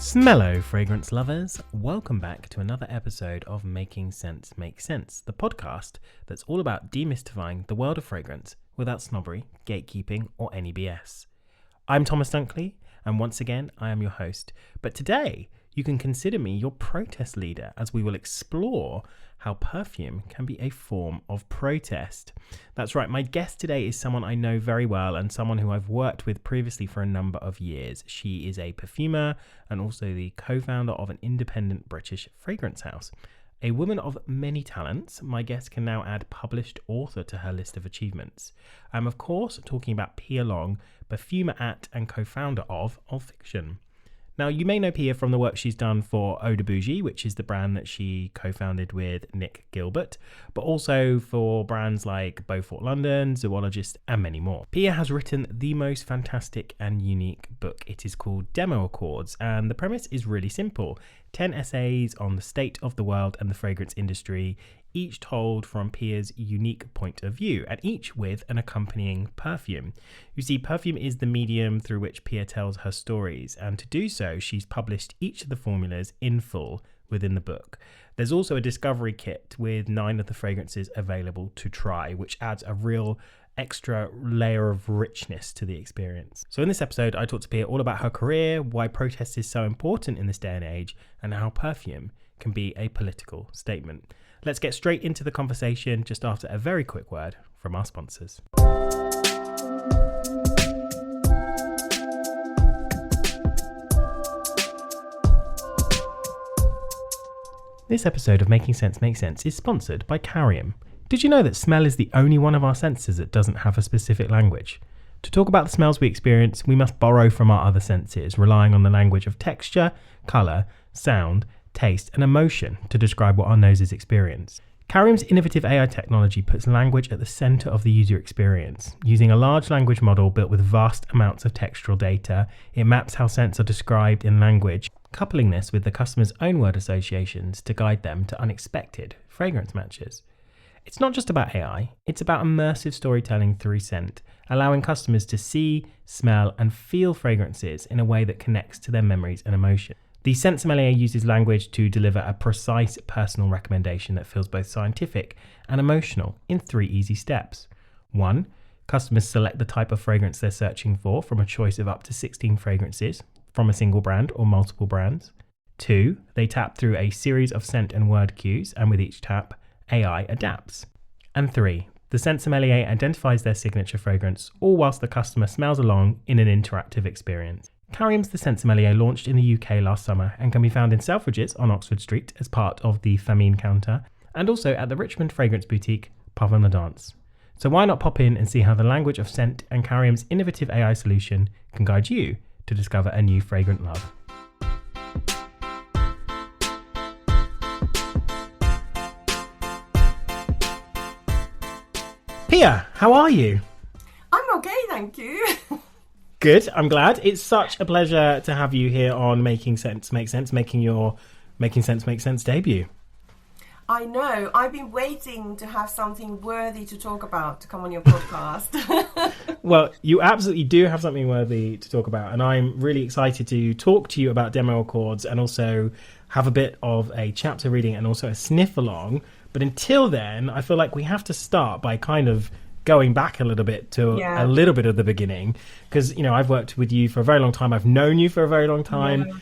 Smello, fragrance lovers. Welcome back to another episode of Making Sense Make Sense, the podcast that's all about demystifying the world of fragrance without snobbery, gatekeeping, or any BS. I'm Thomas Dunkley, and once again, I am your host. But today, you can consider me your protest leader as we will explore how perfume can be a form of protest. That's right, my guest today is someone I know very well and someone who I've worked with previously for a number of years. She is a perfumer and also the co-founder of an independent British fragrance house. A woman of many talents, my guest can now add published author to her list of achievements. I'm of course talking about Pia Long, perfumer at and co-founder of Olfiction. Now, you may know Pia from the work she's done for Eau de Boujee, which is the brand that she co-founded with Nick Gilbert, but also for brands like Beaufort London, Zoologist, and many more. Pia has written the most fantastic and unique book. It is called Demo Accords, and the premise is really simple. 10 essays on the state of the world and the fragrance industry, each told from Pia's unique point of view, and each with an accompanying perfume. You see, perfume is the medium through which Pia tells her stories, and to do so, she's published each of the formulas in full within the book. There's also a discovery kit with 9 of the fragrances available to try, which adds a real extra layer of richness to the experience. So in this episode, I talked to Pia all about her career, why protest is so important in this day and age, and how perfume can be a political statement. Let's get straight into the conversation just after a very quick word from our sponsors. This episode of Making Sense Make Sense is sponsored by Carium. Did you know that smell is the only one of our senses that doesn't have a specific language? To talk about the smells we experience, we must borrow from our other senses, relying on the language of texture, colour, sound, taste, and emotion to describe what our noses experience. Carium's innovative AI technology puts language at the centre of the user experience. Using a large language model built with vast amounts of textural data, it maps how scents are described in language, coupling this with the customer's own word associations to guide them to unexpected fragrance matches. It's not just about AI, it's about immersive storytelling through scent, allowing customers to see, smell, and feel fragrances in a way that connects to their memories and emotions. The Scent Sommelier uses language to deliver a precise personal recommendation that feels both scientific and emotional in 3 easy steps. 1. Customers select the type of fragrance they're searching for from a choice of up to 16 fragrances from a single brand or multiple brands. 2. They tap through a series of scent and word cues, and with each tap, AI adapts. And 3. The Scent Sommelier identifies their signature fragrance, all whilst the customer smells along in an interactive experience. Carium's The Scent Sommelier launched in the UK last summer and can be found in Selfridges on Oxford Street as part of the Famine counter, and also at the Richmond fragrance boutique Parfum La Danse. So why not pop in and see how the language of scent and Carium's innovative AI solution can guide you to discover a new fragrant love. Pia, how are you? I'm okay, thank you. Good, I'm glad. It's such a pleasure to have you here on Making Sense Make Sense, making your Making Sense Make Sense debut. I know. I've been waiting to have something worthy to talk about to come on your podcast. Well, you absolutely do have something worthy to talk about, and I'm really excited to talk to you about Demo Accords and also have a bit of a chapter reading and also a sniff along. But until then, I feel like we have to start by kind of going back a little bit to a little bit of the beginning, because I've worked with you for a very long time. I've known you for a very long time.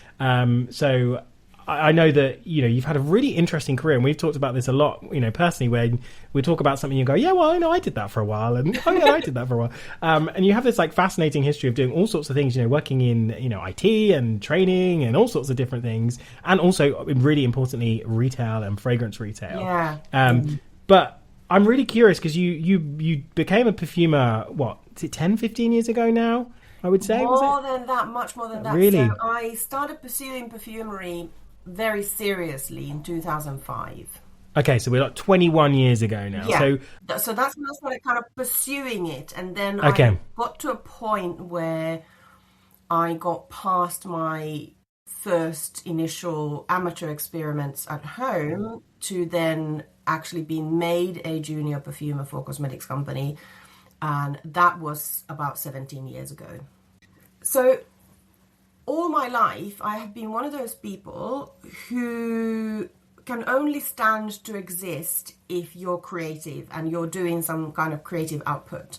So I know that you've had a really interesting career, and we've talked about this a lot, personally, when we talk about something, you go, yeah, well, I did that for a while, and I did that for a while, and you have this like fascinating history of doing all sorts of things, working in IT and training and all sorts of different things, and also really importantly retail and fragrance retail. But I'm really curious because you became a perfumer, what, is it 10, 15 years ago now, I would say? More than that, much more than that. Really? So I started pursuing perfumery very seriously in 2005. Okay, so we're like 21 years ago now. Yeah. So that's when I started kind of pursuing it. And then I got to a point where I got past my first initial amateur experiments at home to then actually being made a junior perfumer for a cosmetics company, and that was about 17 years ago. So all my life, I have been one of those people who can only stand to exist if you're creative and you're doing some kind of creative output.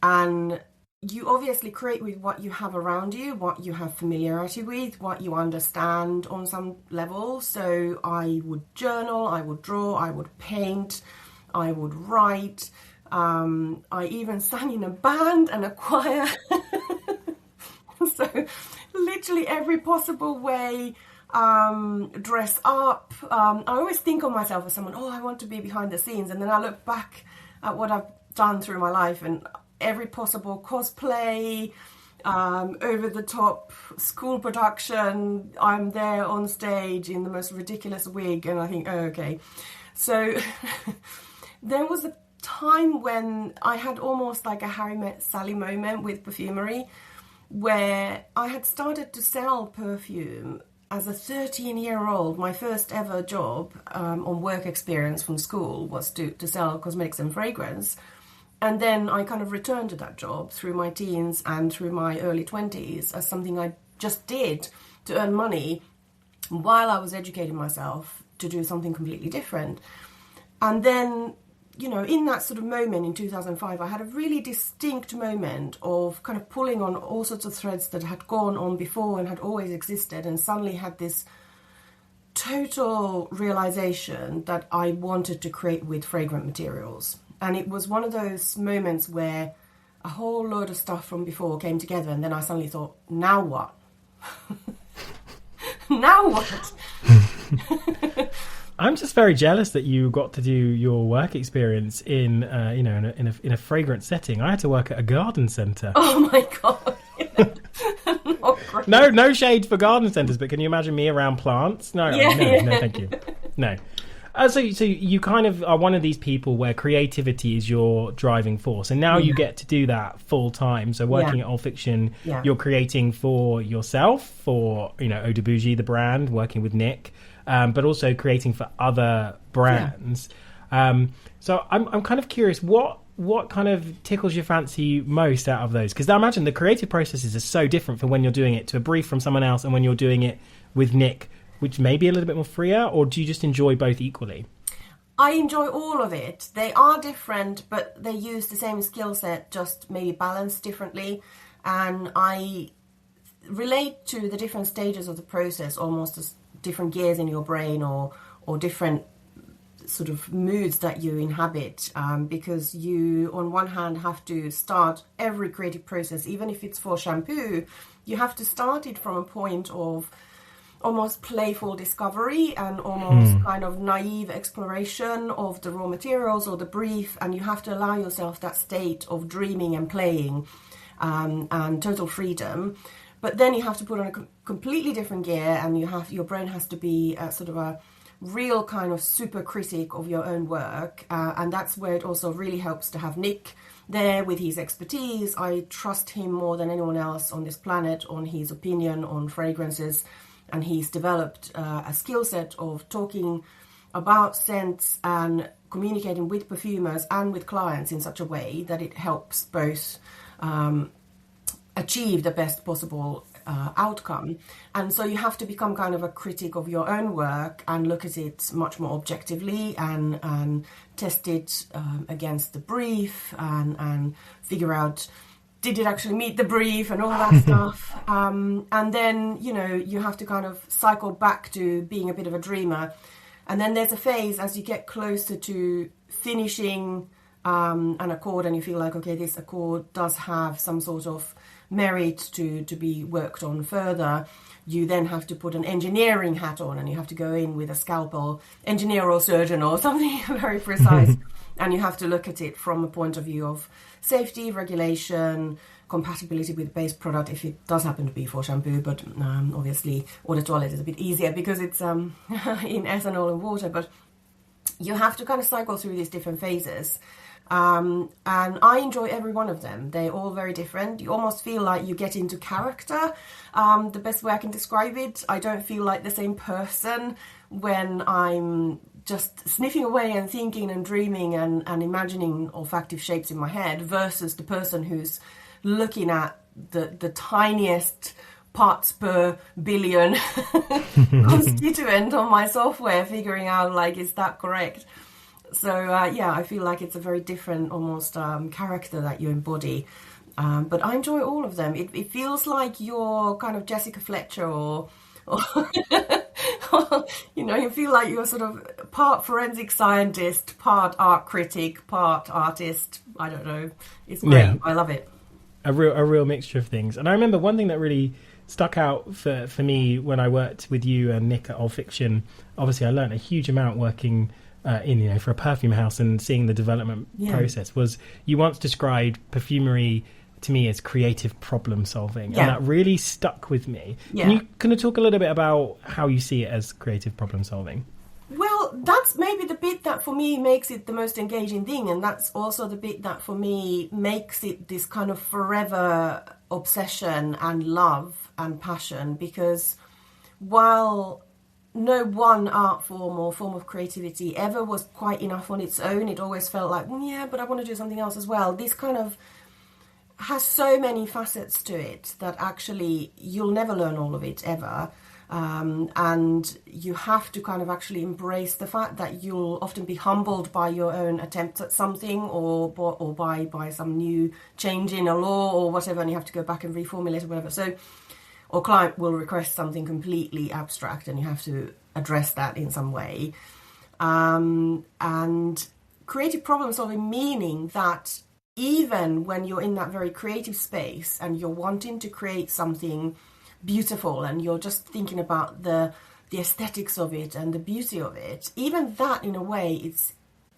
And you obviously create with what you have around you, what you have familiarity with, what you understand on some level. So I would journal, I would draw, I would paint, I would write. I even sang in a band and a choir. So literally every possible way, dress up. I always think of myself as someone, I want to be behind the scenes. And then I look back at what I've done through my life, and every possible cosplay, over the top school production, I'm there on stage in the most ridiculous wig, and I think, okay. So there was a time when I had almost like a Harry Met Sally moment with perfumery, where I had started to sell perfume as a 13-year-old. My first ever job on work experience from school was to sell cosmetics and fragrance. And then I kind of returned to that job through my teens and through my early 20s as something I just did to earn money while I was educating myself to do something completely different. And then, in that sort of moment in 2005, I had a really distinct moment of kind of pulling on all sorts of threads that had gone on before and had always existed, and suddenly had this total realization that I wanted to create with fragrant materials. And it was one of those moments where a whole load of stuff from before came together, and then I suddenly thought, now what? Now what? I'm just very jealous that you got to do your work experience in a fragrance setting. I had to work at a garden centre. Oh my God. No shade for garden centres, but can you imagine me around plants? No, thank you. No. So you kind of are one of these people where creativity is your driving force, and now you get to do that full time. So working at Olfiction, you're creating for yourself, for Eau de Boujee, the brand, working with Nick, but also creating for other brands. So I'm kind of curious, what kind of tickles your fancy most out of those? Because I imagine the creative processes are so different from when you're doing it to a brief from someone else and when you're doing it with Nick, which may be a little bit more freer, or do you just enjoy both equally? I enjoy all of it. They are different, but they use the same skill set, just maybe balanced differently. And I relate to the different stages of the process almost as different gears in your brain or different sort of moods that you inhabit, because you, on one hand, have to start every creative process, even if it's for shampoo, you have to start it from a point of almost playful discovery and almost kind of naive exploration of the raw materials or the brief, and you have to allow yourself that state of dreaming and playing and total freedom. But then you have to put on a completely different gear, and your brain has to be sort of a real kind of super critic of your own work, and that's where it also really helps to have Nick there with his expertise. I trust him more than anyone else on this planet on his opinion on fragrances. And he's developed a skill set of talking about scents and communicating with perfumers and with clients in such a way that it helps both achieve the best possible outcome. And so you have to become kind of a critic of your own work and look at it much more objectively and test it against the brief and figure out, did it actually meet the brief and all that stuff? And then, you have to kind of cycle back to being a bit of a dreamer. And then there's a phase as you get closer to finishing an accord and you feel like, okay, this accord does have some sort of merit to be worked on further. You then have to put an engineering hat on and you have to go in with a scalpel, engineer or surgeon or something very precise. And you have to look at it from a point of view of safety, regulation, compatibility with the base product, if it does happen to be for shampoo. But obviously, eau de toilette is a bit easier because it's in ethanol and water. But you have to kind of cycle through these different phases. And I enjoy every one of them. They're all very different. You almost feel like you get into character. The best way I can describe it, I don't feel like the same person when I'm just sniffing away and thinking and dreaming and imagining olfactive shapes in my head versus the person who's looking at the tiniest parts per billion constituent on my software, figuring out like, is that correct? So I feel like it's a very different almost character that you embody. But I enjoy all of them. It feels like you're kind of Jessica Fletcher or you feel like you're sort of part forensic scientist, part art critic, part artist. I don't know. It's great. Yeah. I love it. A real mixture of things. And I remember one thing that really stuck out for me when I worked with you and Nick at Olfiction. Obviously, I learned a huge amount working for a perfume house and seeing the development process. Was you once described perfumery to me as creative problem solving, and that really stuck with me. Can you talk a little bit about how you see it as creative problem solving? Well, that's maybe the bit that for me makes it the most engaging thing, and that's also the bit that for me makes it this kind of forever obsession and love and passion, because while no one art form or form of creativity ever was quite enough on its own, it always felt like, but I want to do something else as well. This kind of has so many facets to it that actually you'll never learn all of it ever. And you have to kind of actually embrace the fact that you'll often be humbled by your own attempts at something or by some new change in a law or whatever, and you have to go back and reformulate or whatever. So, or client will request something completely abstract and you have to address that in some way. And creative problem solving, meaning that even when you're in that very creative space and you're wanting to create something beautiful and you're just thinking about the aesthetics of it and the beauty of it, even that in a way it's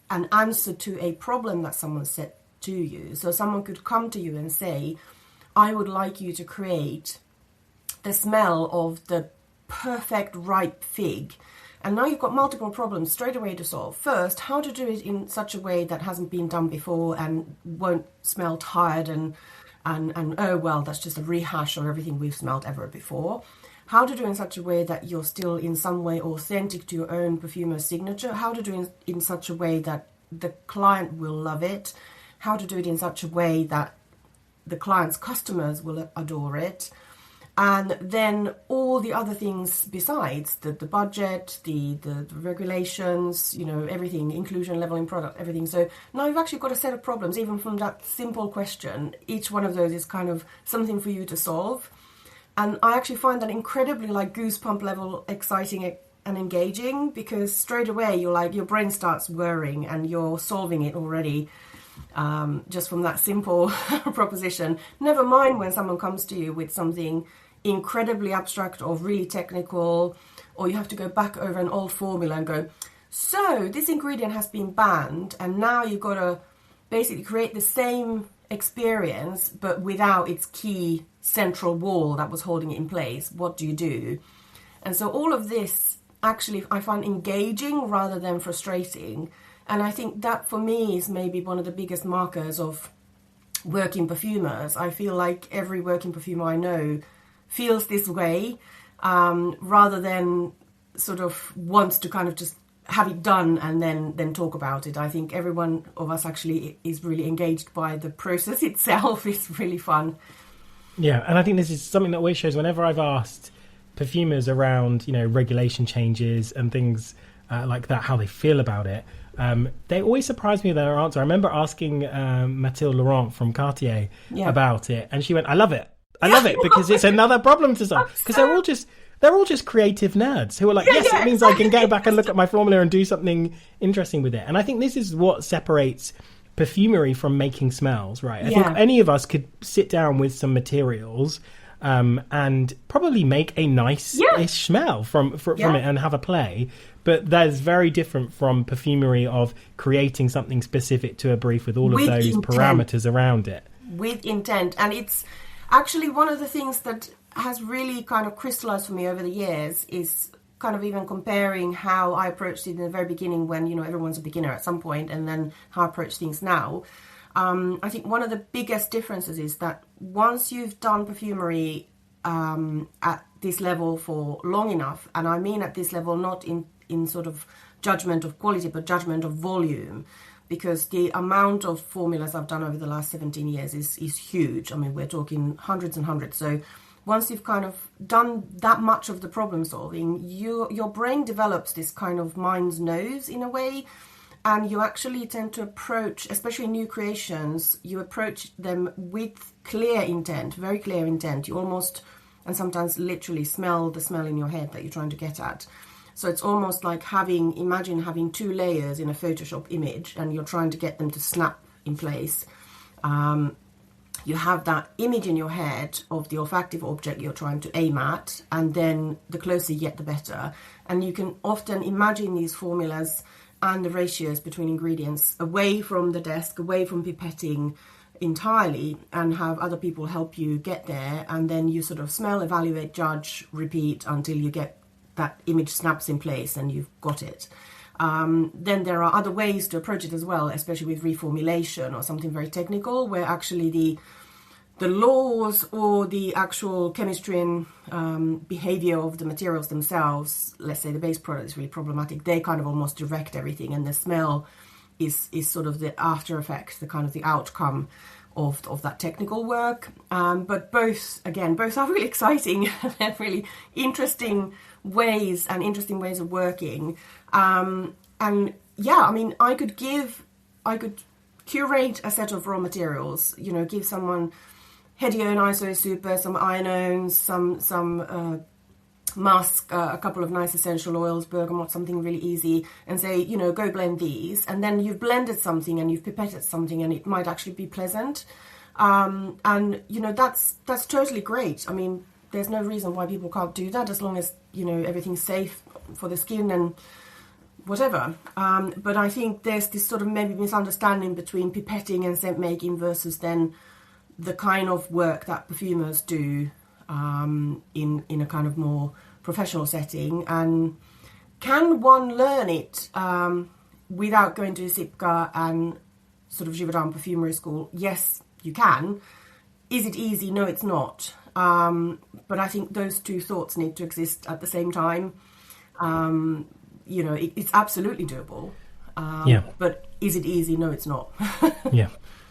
an answer to a problem that someone said to you. So someone could come to you and say, I would like you to create the smell of the perfect ripe fig. And now you've got multiple problems straight away to solve. First, how to do it in such a way that hasn't been done before and won't smell tired and oh, well, that's just a rehash of everything we've smelled ever before. How to do it in such a way that you're still in some way authentic to your own perfumer signature. How to do it in such a way that the client will love it. How to do it in such a way that the client's customers will adore it. And then all the other things besides, the budget, the regulations, everything, inclusion level in product, everything. So now you've actually got a set of problems, even from that simple question. Each one of those is kind of something for you to solve. And I actually find that incredibly goosebump level exciting and engaging, because straight away your brain starts whirring and you're solving it already. Just from that simple proposition. Never mind when someone comes to you with something incredibly abstract or really technical, or you have to go back over an old formula and go, so this ingredient has been banned and now you've got to basically create the same experience but without its key central wall that was holding it in place. What do you do? And so all of this actually I find engaging rather than frustrating. And I think that for me is maybe one of the biggest markers of working perfumers. I feel like every working perfumer I know feels this way, rather than sort of wants to kind of just have it done and then talk about it. I think every one of us actually is really engaged by the process itself. It's really fun. Yeah, and I think this is something that always shows whenever I've asked perfumers around, regulation changes and things like that, how they feel about it. They always surprise me with their answer. I remember asking Mathilde Laurent from Cartier about it, and she went, I love it because it's another problem to solve. Because they're all just creative nerds who are like, yes, it means exactly. I can go back and look at my formula and do something interesting with it. And I think this is what separates perfumery from making smells, right? I think any of us could sit down with some materials and probably make a nice-ish smell from it and have a play. But that is very different from perfumery of creating something specific to a brief with all of those parameters around it. With intent. And it's actually one of the things that has really kind of crystallized for me over the years is kind of even comparing how I approached it in the very beginning when, everyone's a beginner at some point, and then how I approach things now. I think one of the biggest differences is that once you've done perfumery at this level for long enough, and I mean at this level not in sort of judgment of quality, but judgment of volume, because the amount of formulas I've done over the last 17 years is huge. I mean, we're talking hundreds and hundreds. So once you've kind of done that much of the problem solving, your brain develops this kind of mind's nose in a way, and you actually tend to approach, especially new creations, you approach them with clear intent, very clear intent. You almost, and sometimes literally, smell the smell in your head that you're trying to get at. So it's almost like imagine having 2 layers in a Photoshop image, and you're trying to get them to snap in place. You have that image in your head of the olfactive object you're trying to aim at, and then the closer you get, the better. And you can often imagine these formulas and the ratios between ingredients away from the desk, away from pipetting entirely, and have other people help you get there. And then you sort of smell, evaluate, judge, repeat until you get that image snaps in place and you've got it. Then there are other ways to approach it as well, especially with reformulation or something very technical, where actually the laws or the actual chemistry and behavior of the materials themselves, let's say the base product is really problematic, they kind of almost direct everything, and the smell is sort of the after effect, the kind of the outcome of that technical work. But both are really exciting and really interesting ways of working. And yeah, I mean, I could curate a set of raw materials, give someone Hedione iso super, some ionones, some musk, a couple of nice essential oils, bergamot, something really easy, and say, go blend these. And then you've blended something and you've pipetted something, and it might actually be pleasant. And that's totally great. I mean, there's no reason why people can't do that, as long as everything's safe for the skin and whatever. But I think there's this sort of maybe misunderstanding between pipetting and scent making versus then the kind of work that perfumers do in a kind of more professional setting. And can one learn it without going to a SIPCA and sort of Givaudan perfumery school? Yes, you can. Is it easy? No, it's not. But I think those two thoughts need to exist at the same time. It's absolutely doable. But is it easy? No, it's not. Yeah.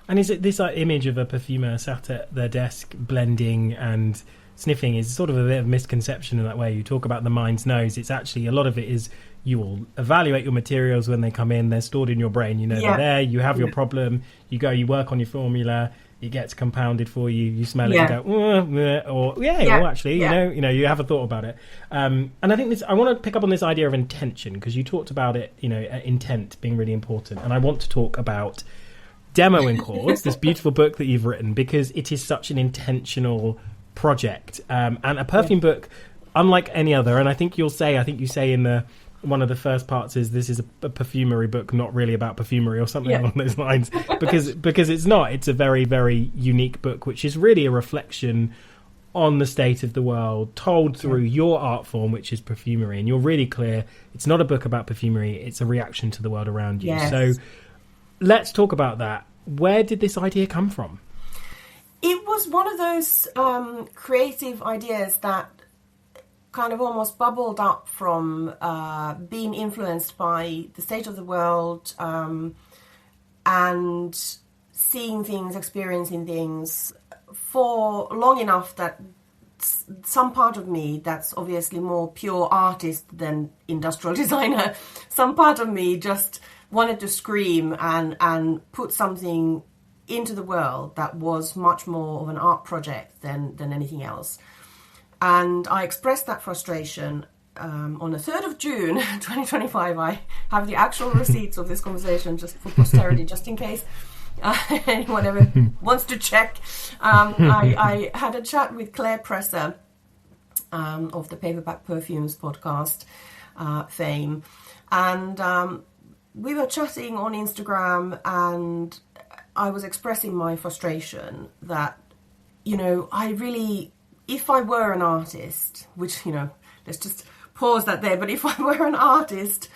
And is it this image of a perfumer sat at their desk blending and sniffing is sort of a bit of a misconception in that way? You talk about the mind's nose. It's actually, a lot of it is you will evaluate your materials when they come in. They're stored in your brain. They're there. You have your problem. You go, you work on your formula. It gets compounded for you. You smell it and go, or actually, you have a thought about it. And I think I want to pick up on this idea of intention, because you talked about it, intent being really important. And I want to talk about Demo in Chords, this beautiful book that you've written, because it is such an intentional project. And a perfume book, unlike any other, and I think you say in one of the first parts is this is a perfumery book, not really about perfumery or something along those lines, because it's not. It's a very, very unique book, which is really a reflection on the state of the world, told through your art form, which is perfumery. And you're really clear, it's not a book about perfumery, it's a reaction to the world around you. Yes. So let's talk about that. Where did this idea come from? It was one of those creative ideas that kind of almost bubbled up from being influenced by the state of the world and seeing things, experiencing things for long enough that some part of me that's obviously more pure artist than industrial designer, some part of me just wanted to scream and put something into the world that was much more of an art project than anything else. And I expressed that frustration on the 3rd of June, 2025. I have the actual receipts of this conversation just for posterity, just in case anyone ever wants to check. I had a chat with Claire Presser of the Paperback Perfumes podcast fame. And we were chatting on Instagram, and I was expressing my frustration that, I really... If I were an artist, which, let's just pause that there, but if I were an artist,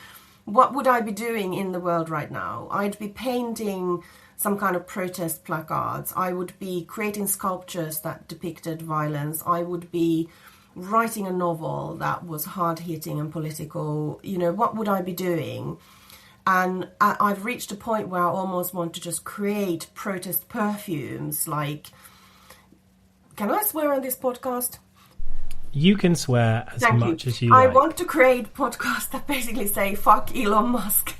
what would I be doing in the world right now? I'd be painting some kind of protest placards. I would be creating sculptures that depicted violence. I would be writing a novel that was hard-hitting and political. What would I be doing? And I've reached a point where I almost want to just create protest perfumes, like... Can I swear on this podcast? You can swear as much as you like. I like. want to create podcasts that basically say, fuck Elon Musk,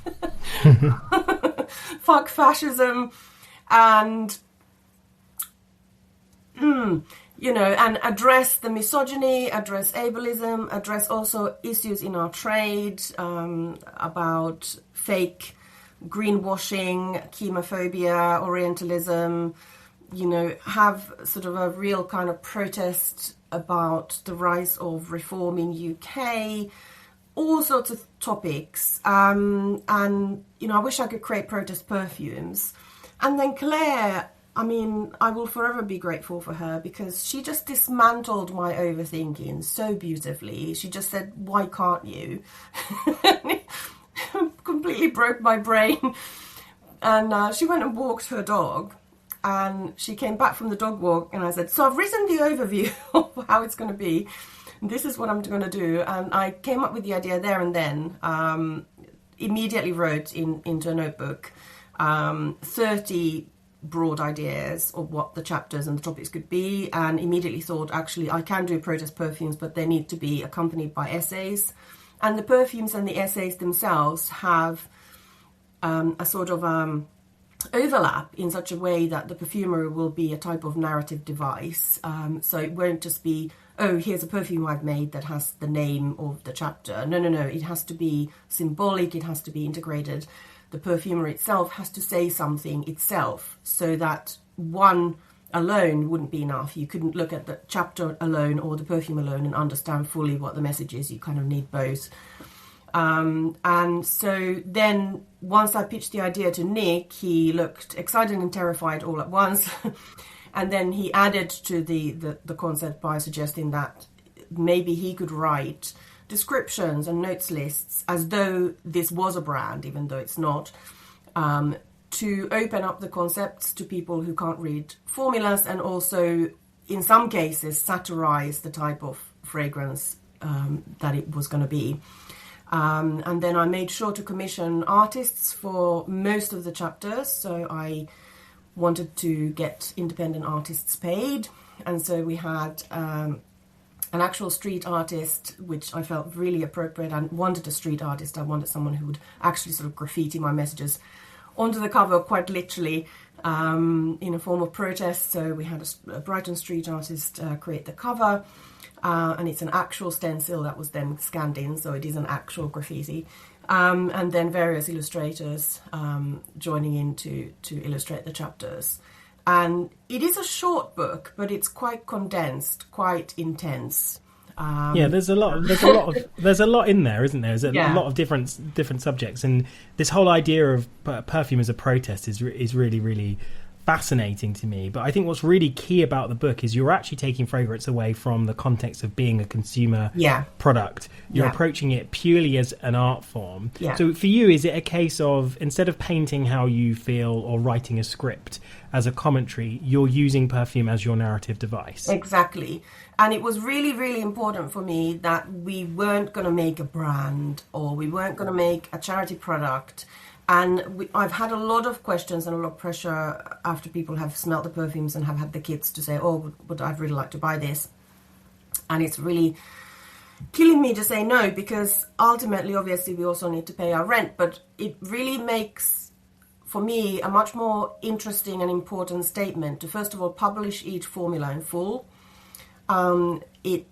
fuck fascism, and, and address the misogyny, address ableism, address also issues in our trade, about fake greenwashing, chemophobia, Orientalism, have sort of a real kind of protest about the rise of reform in UK, all sorts of topics. And, I wish I could create protest perfumes. And then Claire, I will forever be grateful for her because she just dismantled my overthinking so beautifully. She just said, why can't you? Completely broke my brain. And she went and walked her dog. And she came back from the dog walk and I said, so I've written the overview of how it's going to be. This is what I'm going to do. And I came up with the idea there and then, immediately wrote into a notebook 30 broad ideas of what the chapters and the topics could be, and immediately thought, actually, I can do protest perfumes, but they need to be accompanied by essays. And the perfumes and the essays themselves have a sort of overlap in such a way that the perfumery will be a type of narrative device. So it won't just be, oh, here's a perfume I've made that has the name of the chapter. No. It has to be symbolic. It has to be integrated. The perfumery itself has to say something itself, so that one alone wouldn't be enough. You couldn't look at the chapter alone or the perfume alone and understand fully what the message is. You kind of need both. And so then once I pitched the idea to Nick, he looked excited and terrified all at once. And then he added to the concept by suggesting that maybe he could write descriptions and notes lists as though this was a brand, even though it's not, to open up the concepts to people who can't read formulas, and also in some cases satirize the type of fragrance that it was going to be. And then I made sure to commission artists for most of the chapters. So I wanted to get independent artists paid. And so we had an actual street artist, which I felt really appropriate. I wanted a street artist. I wanted someone who would actually sort of graffiti my messages onto the cover, quite literally, in a form of protest. So we had a Brighton street artist create the cover. And it's an actual stencil that was then scanned in, so it is an actual graffiti. And then various illustrators joining in to illustrate the chapters. And it is a short book, but it's quite condensed, quite intense. There's a lot in there, isn't there? There's a lot of different subjects, and this whole idea of perfume as a protest is really, really fascinating to me. But I think what's really key about the book is you're actually taking fragrance away from the context of being a consumer product. You're approaching it purely as an art form. So for you, is it a case of, instead of painting how you feel or writing a script as a commentary, you're using perfume as your narrative device? Exactly. And it was really, really important for me that we weren't going to make a brand, or we weren't going to make a charity product. And I've had a lot of questions and a lot of pressure after people have smelt the perfumes and have had the kids to say, oh, but I'd really like to buy this. And it's really killing me to say no, because ultimately, obviously, we also need to pay our rent. But it really makes, for me, a much more interesting and important statement to, first of all, publish each formula in full. It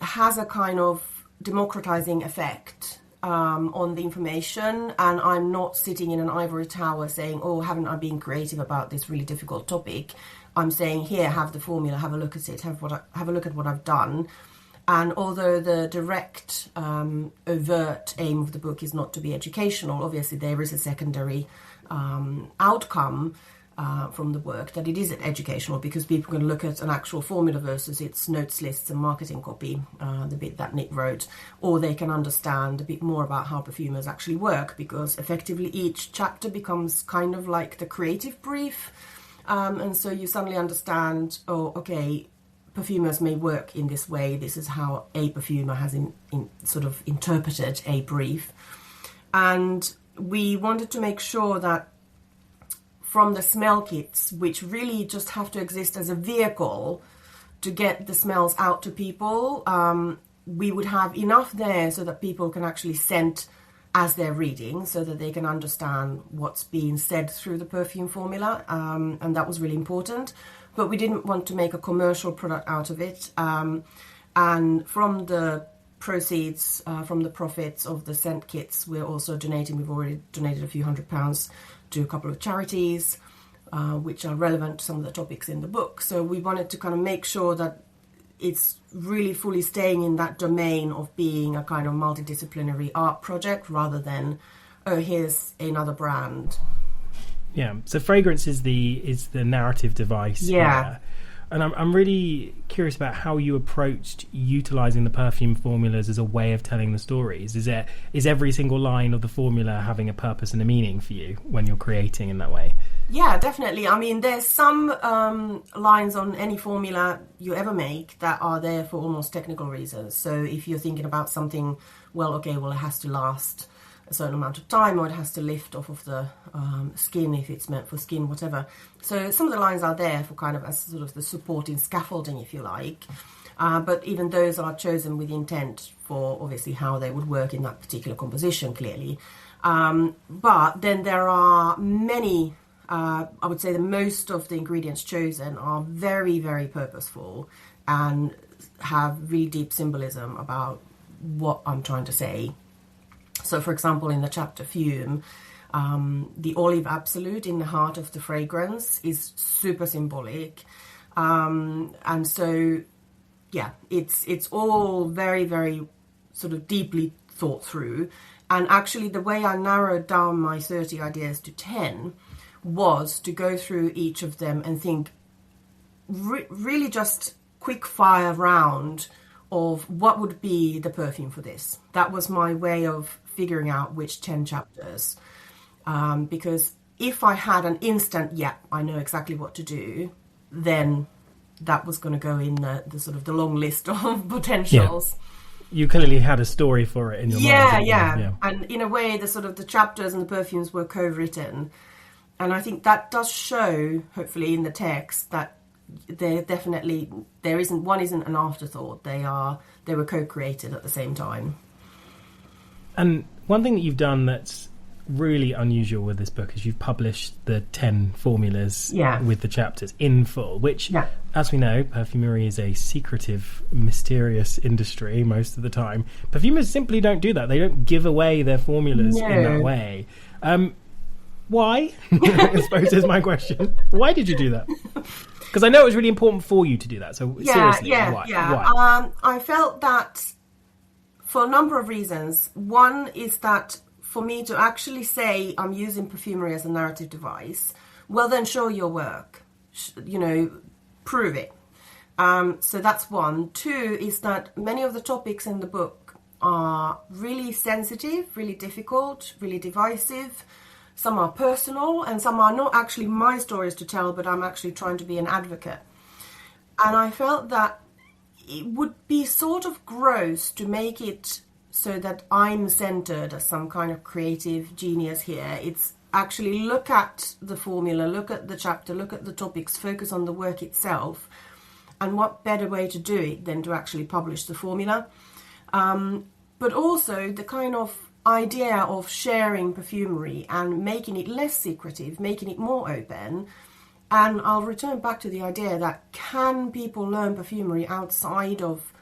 has a kind of democratizing effect on the information, and I'm not sitting in an ivory tower saying, oh, haven't I been creative about this really difficult topic? I'm saying, here, have the formula, have a look at it, have a look at what I've done. And although the direct, overt aim of the book is not to be educational, obviously there is a secondary outcome from the work, that it is educational, because people can look at an actual formula versus its notes, lists and marketing copy, the bit that Nick wrote, or they can understand a bit more about how perfumers actually work, because effectively each chapter becomes kind of like the creative brief, and so you suddenly understand, oh, okay, perfumers may work in this way, this is how a perfumer has in sort of interpreted a brief. And we wanted to make sure that from the smell kits, which really just have to exist as a vehicle to get the smells out to people, we would have enough there so that people can actually scent as they're reading, so that they can understand what's being said through the perfume formula, and that was really important. But we didn't want to make a commercial product out of it, and from the proceeds, from the profits of the scent kits, we're also donating. We've already donated a few £100 to a couple of charities, which are relevant to some of the topics in the book. So we wanted to kind of make sure that it's really fully staying in that domain of being a kind of multidisciplinary art project, rather than, oh, here's another brand. Yeah. So fragrance is the narrative device. Yeah. Here. And I'm really curious about how you approached utilizing the perfume formulas as a way of telling the stories. Is every single line of the formula having a purpose and a meaning for you when you're creating in that way? Yeah, definitely. I mean, there's some lines on any formula you ever make that are there for almost technical reasons. So if you're thinking about something, it has to last a certain amount of time, or it has to lift off of the skin if it's meant for skin, whatever. So some of the lines are there for kind of as sort of the supporting scaffolding, if you like. But even those are chosen with intent for obviously how they would work in that particular composition, clearly. But then there are many, I would say the most of the ingredients chosen are very, very purposeful and have really deep symbolism about what I'm trying to say. So, for example, in the chapter Fume, the olive absolute in the heart of the fragrance is super symbolic. And so, yeah, it's all very, very sort of deeply thought through. And actually, the way I narrowed down my 30 ideas to 10 was to go through each of them and think really just quick fire round of what would be the perfume for this. That was my way of figuring out which 10 chapters, because if I had an instant, I know exactly what to do, then that was going to go in the sort of the long list of potentials. Yeah. You clearly had a story for it in your mind. Yeah. And in a way, the sort of the chapters and the perfumes were co-written, and I think that does show, hopefully, in the text that there isn't an afterthought. They were co-created at the same time. And one thing that you've done that's really unusual with this book is you've published the 10 formulas with the chapters in full, which, as we know, perfumery is a secretive, mysterious industry most of the time. Perfumers simply don't do that. They don't give away their formulas in that way. Why? I suppose is my question. Why did you do that? Because I know it was really important for you to do that. So seriously, why? I felt that for a number of reasons. One is that for me to actually say I'm using perfumery as a narrative device, well, then show your work, prove it. So that's one. Two is that many of the topics in the book are really sensitive, really difficult, really divisive. Some are personal and some are not actually my stories to tell, but I'm actually trying to be an advocate. And I felt that it would be sort of gross to make it so that I'm centered as some kind of creative genius here. It's actually look at the formula, look at the chapter, look at the topics, focus on the work itself. And what better way to do it than to actually publish the formula? But also the kind of idea of sharing perfumery and making it less secretive, making it more open. And I'll return back to the idea that can people learn perfumery outside of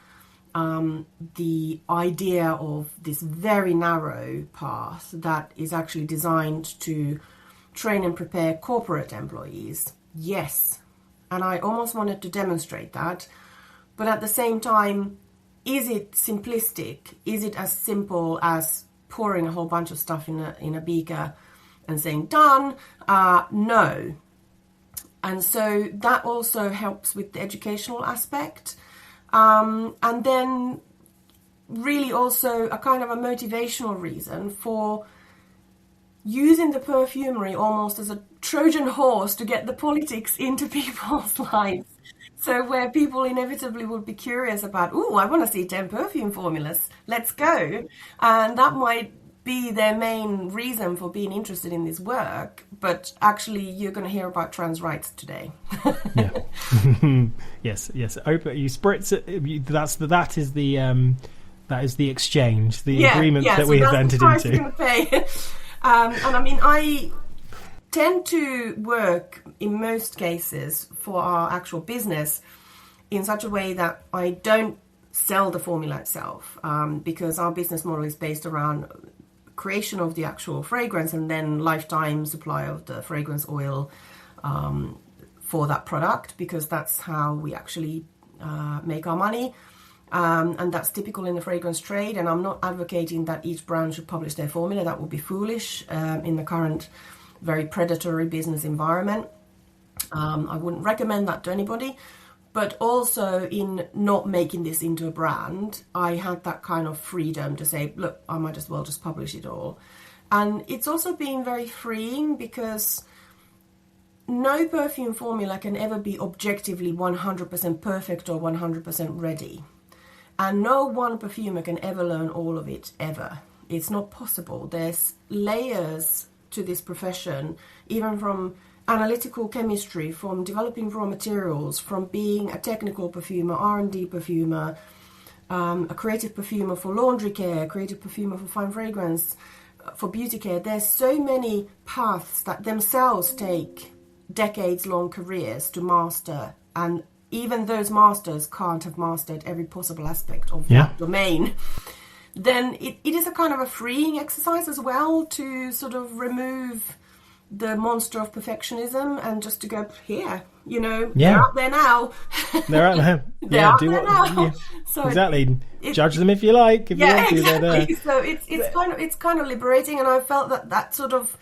the idea of this very narrow path that is actually designed to train and prepare corporate employees? Yes. And I almost wanted to demonstrate that. But at the same time, is it simplistic? Is it as simple as pouring a whole bunch of stuff in a beaker and saying, done? No. And so that also helps with the educational aspect. And then really also a kind of a motivational reason for using the perfumery almost as a Trojan horse to get the politics into people's lives. So where people inevitably would be curious about, I want to see 10 perfume formulas, let's go. And that might be their main reason for being interested in this work, but actually you're going to hear about trans rights today. Yeah. yes. Open. You spritz it. That is the exchange, the agreement that we have entered into. You're going to pay. And I mean, I tend to work in most cases for our actual business in such a way that I don't sell the formula itself, because our business model is based around creation of the actual fragrance and then lifetime supply of the fragrance oil for that product, because that's how we actually make our money. And that's typical in the fragrance trade. And I'm not advocating that each brand should publish their formula. That would be foolish in the current very predatory business environment. I wouldn't recommend that to anybody. But also in not making this into a brand, I had that kind of freedom to say, look, I might as well just publish it all. And it's also been very freeing, because no perfume formula can ever be objectively 100% perfect or 100% ready. And no one perfumer can ever learn all of it, ever. It's not possible. There's layers to this profession, even from analytical chemistry, from developing raw materials, from being a technical perfumer, R&D perfumer, a creative perfumer for laundry care, creative perfumer for fine fragrance, for beauty care. There's so many paths that themselves take decades-long careers to master, and even those masters can't have mastered every possible aspect of that domain. Then it is a kind of a freeing exercise as well to sort of remove the monster of perfectionism and just to go, here, they're out there now. They're out there. So exactly. Judge them if you like. If you want to, they're there. So it's kind of liberating, and I felt that sort of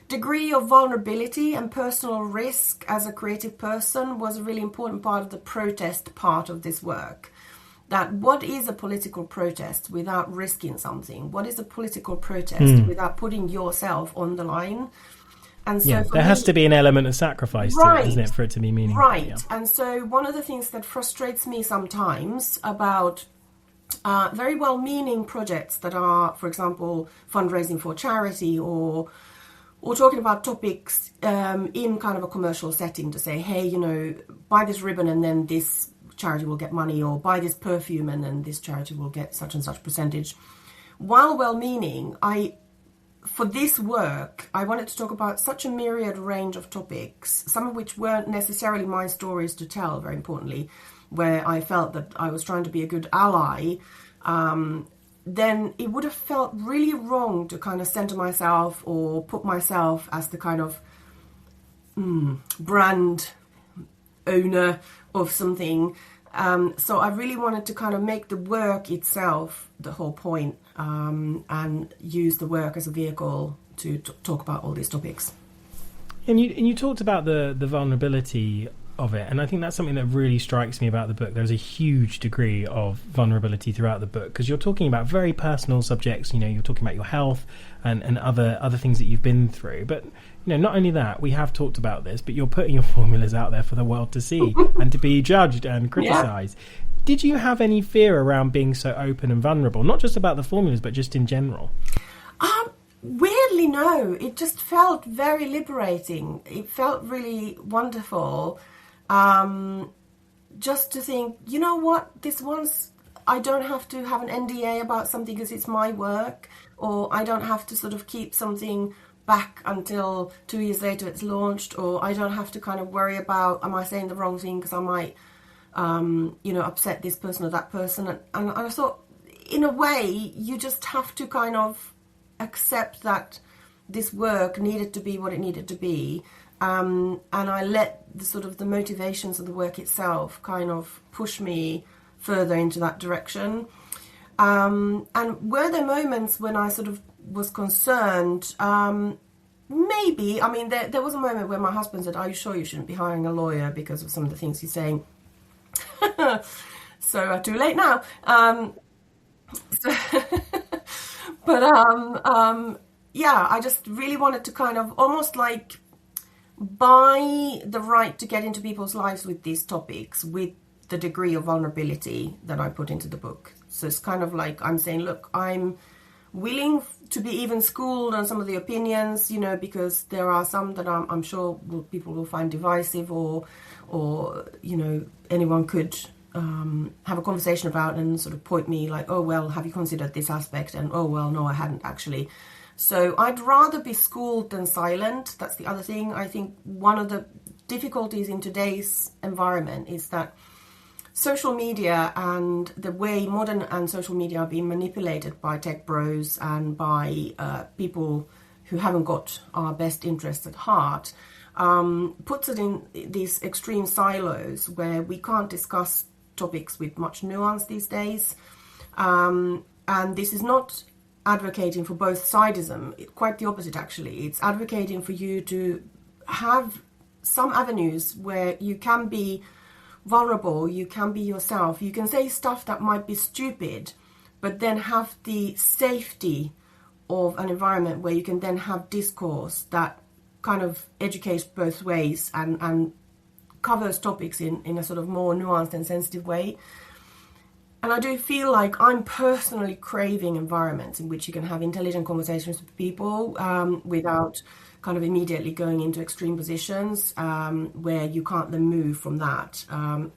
degree of vulnerability and personal risk as a creative person was a really important part of the protest part of this work. That what is a political protest without risking something? What is a political protest without putting yourself on the line? And so there has to be an element of sacrifice to it, isn't it, for it to be meaningful? Right. Yeah. And so one of the things that frustrates me sometimes about very well-meaning projects that are, for example, fundraising for charity or talking about topics in kind of a commercial setting to say, hey, buy this ribbon and then this charity will get money, or buy this perfume and then this charity will get such and such percentage. While well-meaning, for this work, I wanted to talk about such a myriad range of topics, some of which weren't necessarily my stories to tell, very importantly, where I felt that I was trying to be a good ally. Then it would have felt really wrong to kind of center myself or put myself as the kind of brand owner of something. So I really wanted to kind of make the work itself the whole point, and use the work as a vehicle to talk about all these topics. And you talked about the vulnerability of it, and I think that's something that really strikes me about the book. There's a huge degree of vulnerability throughout the book, because you're talking about very personal subjects. You're talking about your health and other things that you've been through. But not only that, we have talked about this, but you're putting your formulas out there for the world to see and to be judged and criticised. Yeah. Did you have any fear around being so open and vulnerable, not just about the formulas, but just in general? Weirdly, no. It just felt very liberating. It felt really wonderful. Just to think, you know what, I don't have to have an NDA about something because it's my work, or I don't have to sort of keep something back until 2 years later it's launched, or I don't have to kind of worry about, am I saying the wrong thing because I might, upset this person or that person. And I thought, in a way, you just have to kind of accept that this work needed to be what it needed to be. And I let the motivations of the work itself kind of push me further into that direction. And were there moments when I sort of was concerned? Maybe. I mean, there was a moment where my husband said, are you sure you shouldn't be hiring a lawyer because of some of the things he's saying? So too late now. I just really wanted to kind of almost like buy the right to get into people's lives with these topics with the degree of vulnerability that I put into the book. So it's kind of like I'm saying, look, I'm willing to be even schooled on some of the opinions, because there are some that I'm sure people will find divisive, or anyone could have a conversation about and sort of point me like, oh, well, have you considered this aspect? And, oh, well, no, I hadn't actually. So I'd rather be schooled than silent. That's the other thing. I think one of the difficulties in today's environment is that social media and the way modern and social media are being manipulated by tech bros and by people who haven't got our best interests at heart puts it in these extreme silos where we can't discuss topics with much nuance these days. And this is not advocating for both sidism, quite the opposite actually. It's advocating for you to have some avenues where you can be vulnerable, you can be yourself, you can say stuff that might be stupid, but then have the safety of an environment where you can then have discourse that kind of educates both ways and covers topics in a sort of more nuanced and sensitive way. And I do feel like I'm personally craving environments in which you can have intelligent conversations with people without kind of immediately going into extreme positions where you can't then move from that. And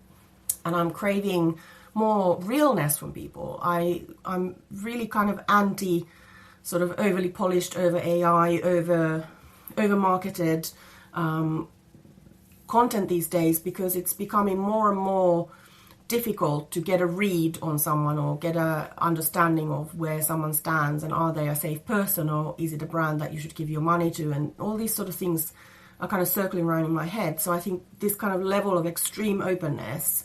I'm craving more realness from people. I'm really kind of anti sort of overly polished, over AI, over marketed content these days, because it's becoming more and more difficult to get a read on someone or get a understanding of where someone stands and are they a safe person or is it a brand that you should give your money to, and all these sort of things are kind of circling around in my head. So I think this kind of level of extreme openness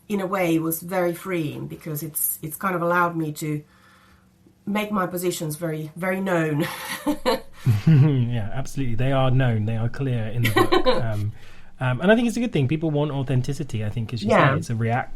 in a way was very freeing, because it's kind of allowed me to make my positions very, very known. Yeah, absolutely. They are known. They are clear in the book. And I think it's a good thing. People want authenticity, I think, as you say. It's a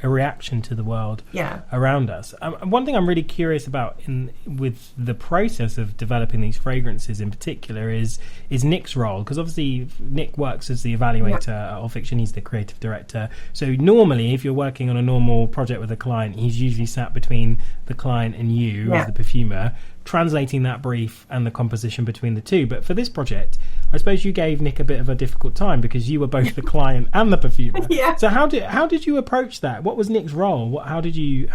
reaction to the world around us. One thing I'm really curious about with the process of developing these fragrances in particular is Nick's role, because obviously Nick works as the evaluator at Olfiction. He's the creative director. So normally, if you're working on a normal project with a client, he's usually sat between the client and you as the perfumer, translating that brief and the composition between the two. But for this project, I suppose you gave Nick a bit of a difficult time because you were both the client and the perfumer. So how did you approach that? What was Nick's role? How did you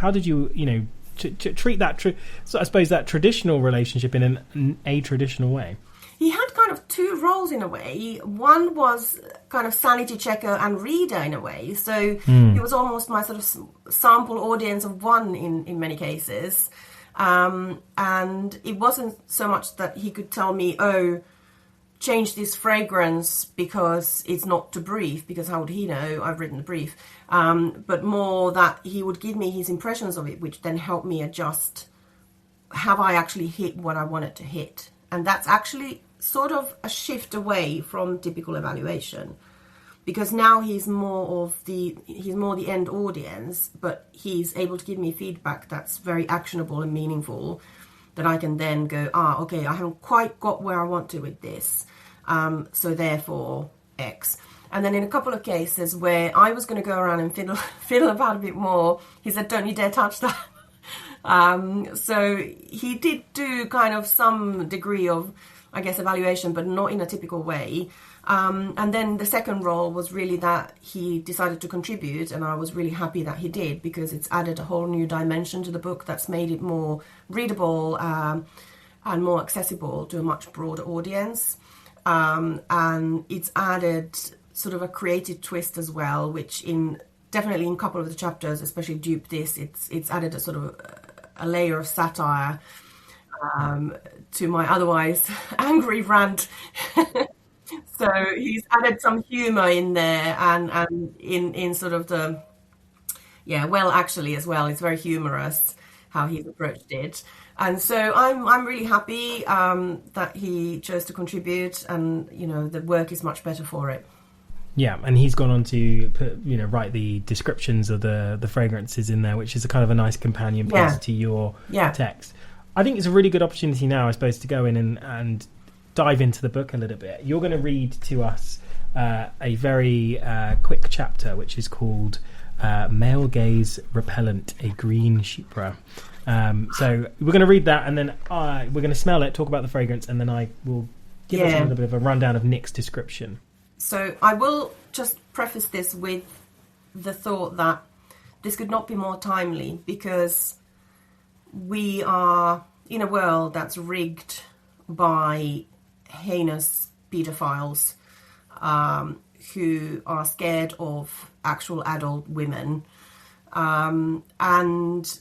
treat that? So I suppose that traditional relationship in a traditional way. He had kind of two roles in a way. One was kind of sanity checker and reader in a way. So he was almost my sort of sample audience of one in many cases. And it wasn't so much that he could tell me, oh, change this fragrance because it's not to brief, because how would he know I've written the brief? But more that he would give me his impressions of it, which then helped me adjust, have I actually hit what I wanted to hit? And that's actually sort of a shift away from typical evaluation, because now he's more the end audience, but he's able to give me feedback that's very actionable and meaningful, that I can then go, okay, I haven't quite got where I want to with this, so therefore X. And then in a couple of cases where I was going to go around and fiddle about a bit more, he said, don't you dare touch that. So he did do kind of some degree of, I guess, evaluation, but not in a typical way. And then the second role was really that he decided to contribute, and I was really happy that he did, because it's added a whole new dimension to the book that's made it more readable and more accessible to a much broader audience. And it's added sort of a creative twist as well, which definitely in a couple of the chapters, especially Dupe This, it's added a sort of a layer of satire to my otherwise angry rant. So he's added some humour in there, and in sort of the actually as well, it's very humorous how he's approached it. And so I'm really happy that he chose to contribute, and the work is much better for it. Yeah, and he's gone on to write the descriptions of the fragrances in there, which is a kind of a nice companion piece to your text. I think it's a really good opportunity now, I suppose, to go in and dive into the book a little bit. You're going to read to us a very quick chapter, which is called Male Gaze Repellent, a Green Chypre. So we're going to read that, and then we're going to smell it, talk about the fragrance, and then I will give us a little bit of a rundown of Nick's description. So I will just preface this with the thought that this could not be more timely, because we are in a world that's rigged by heinous paedophiles who are scared of actual adult women. And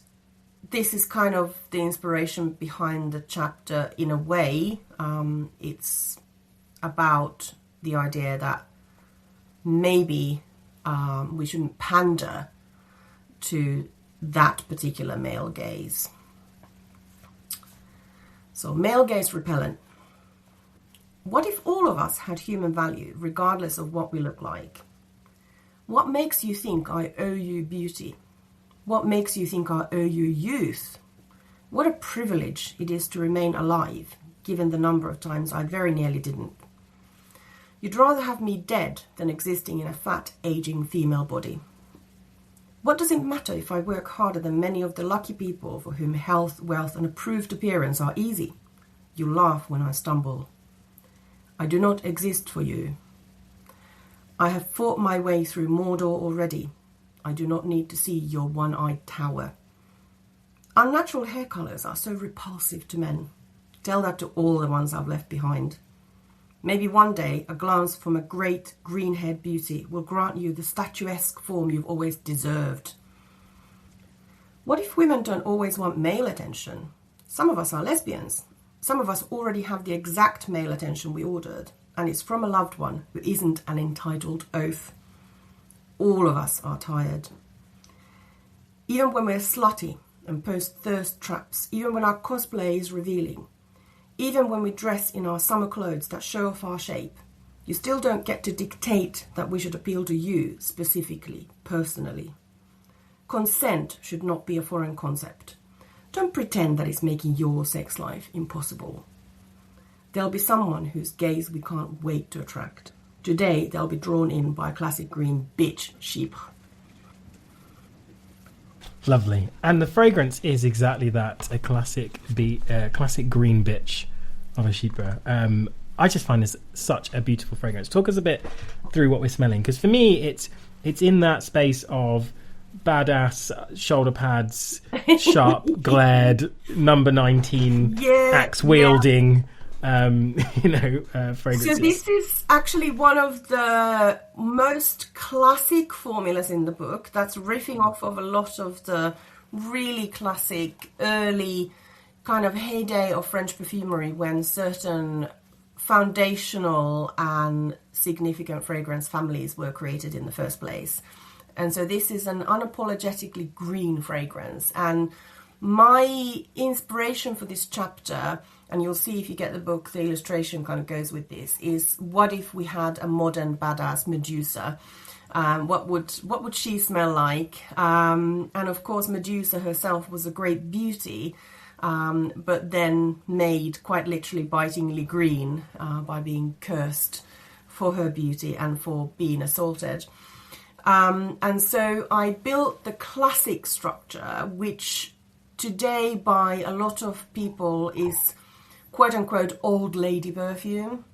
this is kind of the inspiration behind the chapter in a way. It's about the idea that maybe we shouldn't pander to that particular male gaze. So, male gaze repellent. What if all of us had human value, regardless of what we look like? What makes you think I owe you beauty? What makes you think I owe you youth? What a privilege it is to remain alive, given the number of times I very nearly didn't. You'd rather have me dead than existing in a fat, aging female body. What does it matter if I work harder than many of the lucky people for whom health, wealth, and approved appearance are easy? You laugh when I stumble. I do not exist for you. I have fought my way through Mordor already. I do not need to see your one-eyed tower. Unnatural hair colours are so repulsive to men. Tell that to all the ones I've left behind. Maybe one day a glance from a great green-haired beauty will grant you the statuesque form you've always deserved. What if women don't always want male attention? Some of us are lesbians. Some of us already have the exact male attention we ordered, and it's from a loved one who isn't an entitled oaf. All of us are tired. Even when we're slutty and post thirst traps, even when our cosplay is revealing, even when we dress in our summer clothes that show off our shape, you still don't get to dictate that we should appeal to you specifically, personally. Consent should not be a foreign concept. Don't pretend that it's making your sex life impossible. There'll be someone whose gaze we can't wait to attract. Today, they'll be drawn in by a classic green bitch sheep. Lovely. And the fragrance is exactly that, a classic green bitch of a sheeper. I just find this such a beautiful fragrance. Talk us a bit through what we're smelling, because for me, it's in that space of badass shoulder pads, sharp glared, number 19, axe wielding. Fragrances. So this is actually one of the most classic formulas in the book, that's riffing off of a lot of the really classic early kind of heyday of French perfumery, when certain foundational and significant fragrance families were created in the first place. And so this is an unapologetically green fragrance. And my inspiration for this chapter, and you'll see if you get the book, the illustration kind of goes with this, is what if we had a modern badass Medusa? What would she smell like? And of course, Medusa herself was a great beauty, but then made quite literally bitingly green by being cursed for her beauty and for being assaulted. And so I built the classic structure, which today by a lot of people is quote-unquote old lady perfume.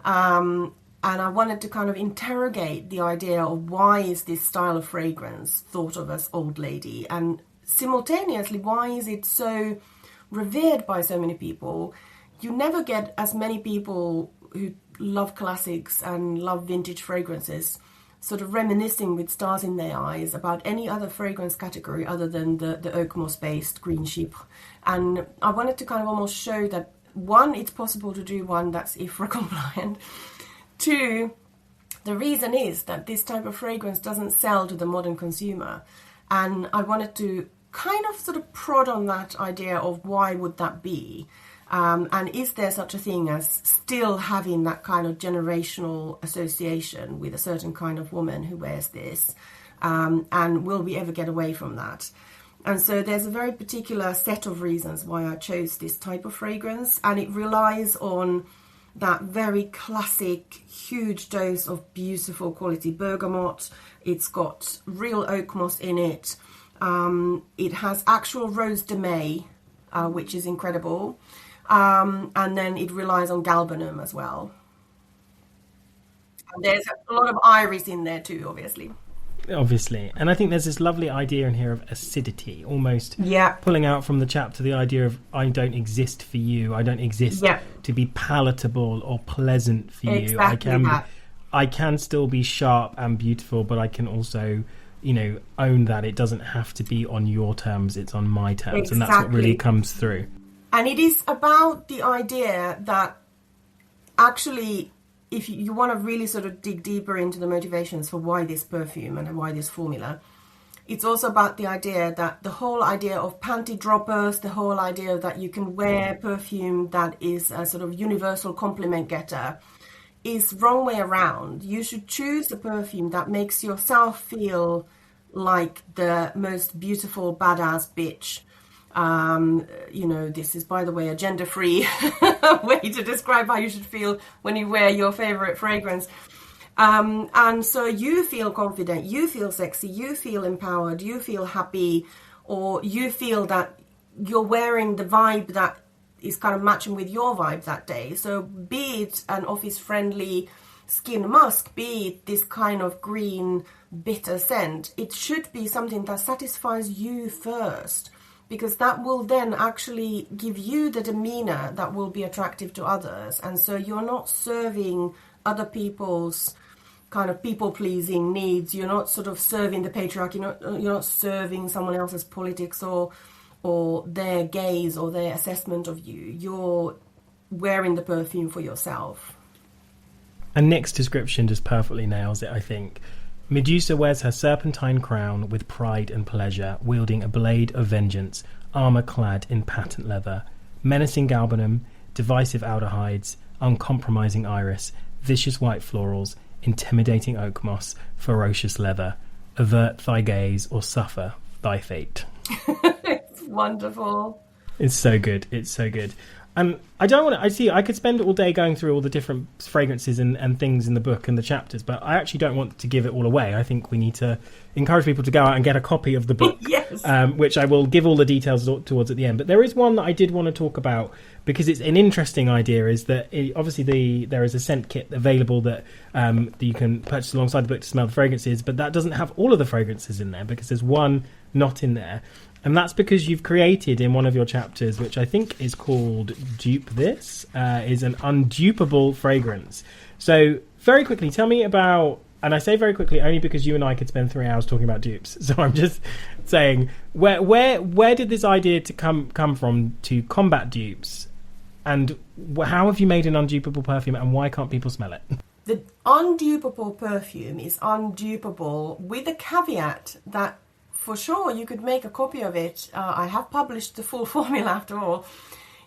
And I wanted to kind of interrogate the idea of why is this style of fragrance thought of as old lady, and simultaneously why is it so revered by so many people. You never get as many people who love classics and love vintage fragrances sort of reminiscing with stars in their eyes about any other fragrance category other than the oak moss-based green sheep. And I wanted to kind of almost show that, one, it's possible to do one that's IFRA compliant. Two, the reason is that this type of fragrance doesn't sell to the modern consumer. And I wanted to kind of sort of prod on that idea of why would that be? And is there such a thing as still having that kind of generational association with a certain kind of woman who wears this? And will we ever get away from that? And so there's a very particular set of reasons why I chose this type of fragrance. And it relies on that very classic, huge dose of beautiful quality bergamot. It's got real oak moss in it. It has actual rose de may, which is incredible. And then it relies on galbanum as well. And there's a lot of iris in there too, obviously. And I think there's this lovely idea in here of acidity, almost pulling out from the chapter the idea of I don't exist for you, I don't exist to be palatable or pleasant for you. I can still be sharp and beautiful, but I can also, own that it doesn't have to be on your terms, it's on my terms. And that's what really comes through. And it is about the idea that actually, if you want to really sort of dig deeper into the motivations for why this perfume and why this formula, it's also about the idea that the whole idea of panty droppers, the whole idea that you can wear perfume that is a sort of universal compliment getter, is wrong way around. You should choose a perfume that makes yourself feel like the most beautiful badass bitch. This is, by the way, a gender-free way to describe how you should feel when you wear your favorite fragrance. And so you feel confident, you feel sexy, you feel empowered, you feel happy, or you feel that you're wearing the vibe that is kind of matching with your vibe that day. So be it an office-friendly skin musk, be it this kind of green bitter scent, it should be something that satisfies you first, because that will then actually give you the demeanor that will be attractive to others. And so you're not serving other people's kind of people-pleasing needs. You're not sort of serving the patriarchy. You're not serving someone else's politics or their gaze or their assessment of you. You're wearing the perfume for yourself. And Nick's description just perfectly nails it, I think. Medusa wears her serpentine crown with pride and pleasure, wielding a blade of vengeance, armour clad in patent leather, menacing galbanum, divisive aldehydes, uncompromising iris, vicious white florals, intimidating oak moss, ferocious leather. Avert thy gaze or suffer thy fate. It's wonderful. It's so good. It's so good. I could spend all day going through all the different fragrances and things in the book and the chapters, but I actually don't want to give it all away. I think we need to encourage people to go out and get a copy of the book, yes. Which I will give all the details towards at the end. But there is one that I did want to talk about because it's an interesting idea, is that there is a scent kit available that you can purchase alongside the book to smell the fragrances, but that doesn't have all of the fragrances in there because there's one not in there. And that's because you've created in one of your chapters, which I think is called Dupe This, is an undupable fragrance. So very quickly, tell me about, and I say very quickly only because you and I could spend 3 hours talking about dupes. So I'm just saying, where did this idea to come from to combat dupes? And how have you made an undupable perfume and why can't people smell it? The undupable perfume is undupable with the caveat that for sure, you could make a copy of it. I have published the full formula after all.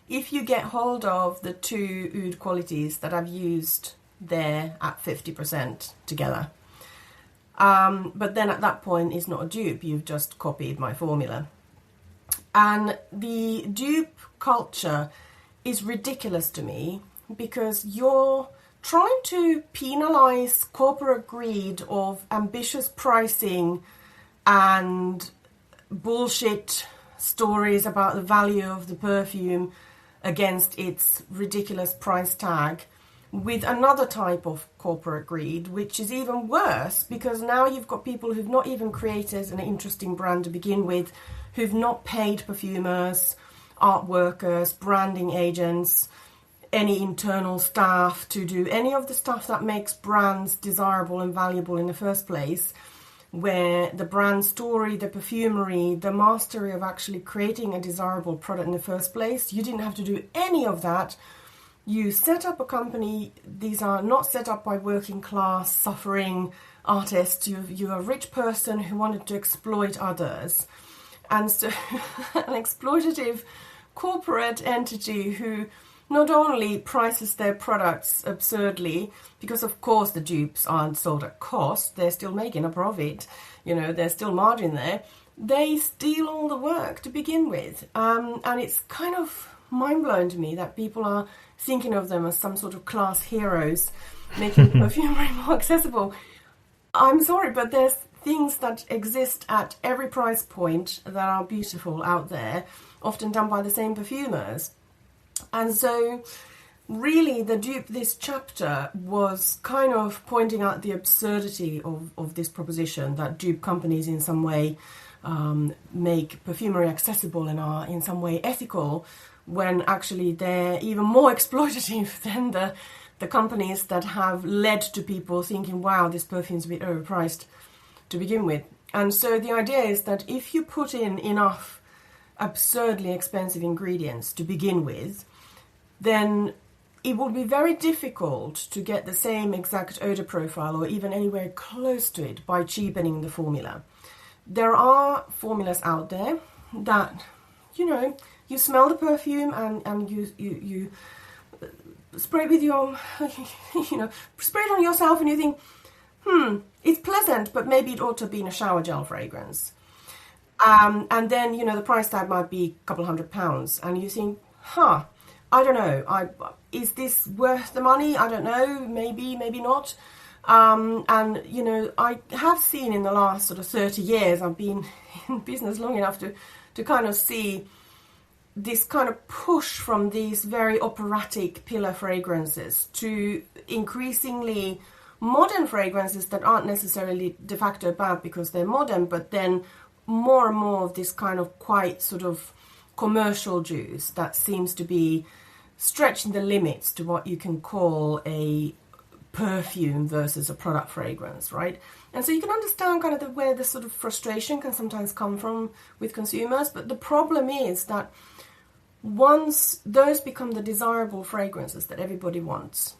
If you get hold of the 2 oud qualities that I've used there at 50% together. But then at that point, it's not a dupe. You've just copied my formula. And the dupe culture is ridiculous to me because you're trying to penalize corporate greed of ambitious pricing and bullshit stories about the value of the perfume against its ridiculous price tag with another type of corporate greed, which is even worse because now you've got people who've not even created an interesting brand to begin with, who've not paid perfumers, art workers, branding agents, any internal staff to do any of the stuff that makes brands desirable and valuable in the first place, where the brand story, the perfumery, the mastery of actually creating a desirable product in the first place, you didn't have to do any of that. You set up a company. These are not set up by working class, suffering artists. You're a rich person who wanted to exploit others. And so an exploitative corporate entity who not only prices their products absurdly, because of course the dupes aren't sold at cost, they're still making a profit, there's still margin there, they steal all the work to begin with. And it's kind of mind-blowing to me that people are thinking of them as some sort of class heroes, making perfumery more accessible. I'm sorry, but there's things that exist at every price point that are beautiful out there, often done by the same perfumers. And so really the dupe this chapter was kind of pointing out the absurdity of this proposition that dupe companies in some way make perfumery accessible and are in some way ethical, when actually they're even more exploitative than the companies that have led to people thinking, wow, this perfume's a bit overpriced to begin with. And so the idea is that if you put in enough absurdly expensive ingredients to begin with, then it will be very difficult to get the same exact odor profile or even anywhere close to it by cheapening the formula. There are formulas out there that, you smell the perfume and you spray it with your, spray it on yourself and you think, it's pleasant, but maybe it ought to have been a shower gel fragrance. And then, the price tag might be a couple £100 and you think, I don't know, is this worth the money? I don't know, maybe not. And, I have seen in the last sort of 30 years, I've been in business long enough to kind of see this kind of push from these very operatic pillar fragrances to increasingly modern fragrances that aren't necessarily de facto bad because they're modern, but then more and more of this kind of quite sort of commercial juice that seems to be stretching the limits to what you can call a perfume versus a product fragrance, right? And so you can understand kind of where the sort of frustration can sometimes come from with consumers, but the problem is that once those become the desirable fragrances that everybody wants,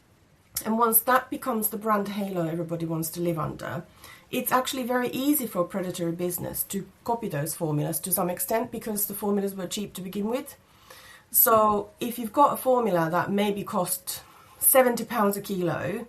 and once that becomes the brand halo everybody wants to live under, it's actually very easy for a predatory business to copy those formulas to some extent because the formulas were cheap to begin with. So if you've got a formula that maybe cost £70 a kilo,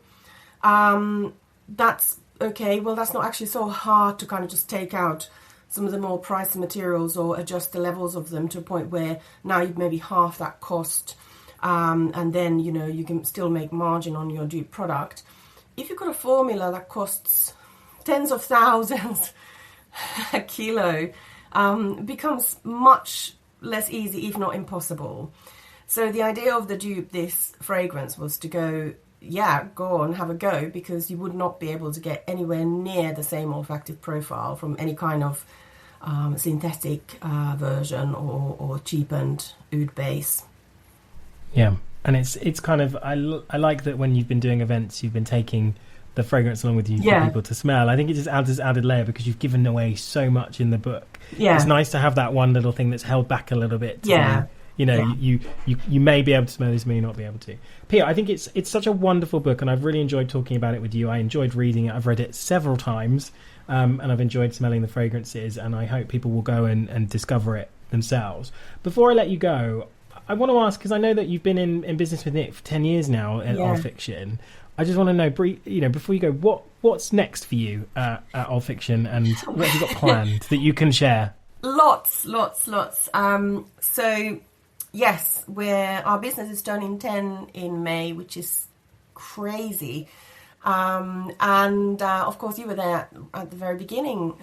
that's okay. Well, that's not actually so hard to kind of just take out some of the more pricey materials or adjust the levels of them to a point where now you've maybe half that cost, and then, you can still make margin on your dupe product. If you've got a formula that costs tens of thousands a kilo, becomes much less easy, if not impossible. So the idea of the dupe this fragrance was to go on, have a go, because you would not be able to get anywhere near the same olfactive profile from any kind of synthetic version or cheapened oud base. Yeah, and it's kind of, I like that when you've been doing events, you've been taking the fragrance along with you for people to smell. I think it just adds this added layer because you've given away so much in the book. Yeah. It's nice to have that one little thing that's held back a little bit. You may be able to smell this, may not be able to. Pia, I think it's such a wonderful book, and I've really enjoyed talking about it with you. I enjoyed reading it. I've read it several times, and I've enjoyed smelling the fragrances, and I hope people will go and discover it themselves. Before I let you go, I want to ask, because I know that you've been in business with Nick for 10 years now at Olfiction. I just want to know, before you go, what's next for you at Olfiction, and what have you got planned that you can share? Lots. So, yes, our business is turning 10 in May, which is crazy. And of course, you were there at the very beginning.